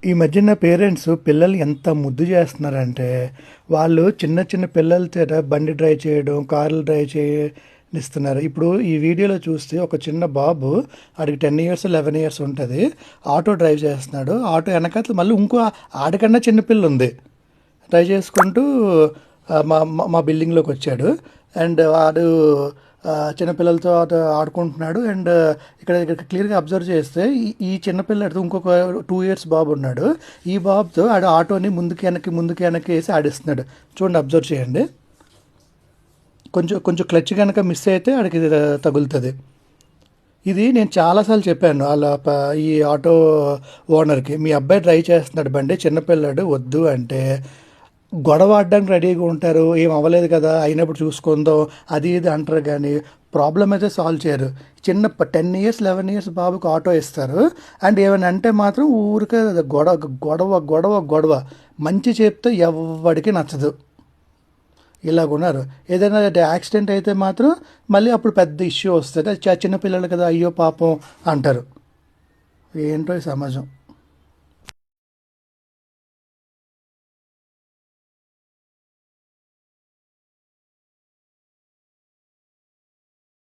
ఈ మధ్యన పేరెంట్స్ పిల్లలు ఎంత ముద్దు చేస్తున్నారంటే వాళ్ళు చిన్న చిన్న పిల్లల చేత బండి డ్రైవ్ చేయడం కార్లు డ్రైవ్ చేయనిస్తున్నారు. ఇప్పుడు ఈ వీడియోలో చూస్తే ఒక చిన్న బాబు, ఆడికి 10 ఇయర్స్ 11 ఇయర్స్ ఉంటుంది, ఆటో డ్రైవ్ చేస్తున్నాడు. ఆటో వెనకాల మళ్ళీ ఇంకో ఆడికన్నా చిన్న పిల్ల ఉంది, డ్రైవ్ చేసుకుంటూ మా మా మా బిల్డింగ్లోకి వచ్చాడు. అండ్ వాడు చిన్నపిల్లలతో ఆడుకుంటున్నాడు. అండ్ ఇక్కడ క్లియర్గా అబ్జర్వ్ చేస్తే ఈ చిన్నపిల్లడితో ఇంకొక 2 ఇయర్స్ బాబు ఉన్నాడు. ఈ బాబుతో ఆడు ఆటోని ముందుకి వెనక్కి వేసి ఆడిస్తున్నాడు. చూడండి, అబ్జర్వ్ చేయండి. కొంచెం కొంచెం క్లచ్ కనుక మిస్ అయితే ఆడికి తగులుతుంది. ఇది నేను చాలాసార్లు చెప్పాను ఈ ఆటో ఓనర్కి, మీ అబ్బాయి డ్రైవ్ చేస్తున్నాడు బండి, చిన్నపిల్లాడు, వద్దు అంటే గొడవ ఆడడానికి రెడీగా ఉంటారు. ఏం అవ్వలేదు కదా, అయినప్పుడు చూసుకుందాం అది ఇది అంటారు, కానీ ప్రాబ్లం అయితే సాల్వ్ చేయరు. చిన్న 10 ఇయర్స్ 11 ఇయర్స్ బాబుకి ఆటో ఇస్తారు. అండ్ ఏమైనా అంటే మాత్రం ఊరికే గొడవ గొడవ గొడవ గొడవ. మంచి చెప్తే ఎవరికి నచ్చదు. ఇలాగున్నారు. ఏదైనా యాక్సిడెంట్ అయితే మాత్రం మళ్ళీ అప్పుడు పెద్ద ఇష్యూ వస్తుంది. చిన్నపిల్లలు కదా, అయ్యో పాపం అంటారు. ఏంటో ఈ సమాజం.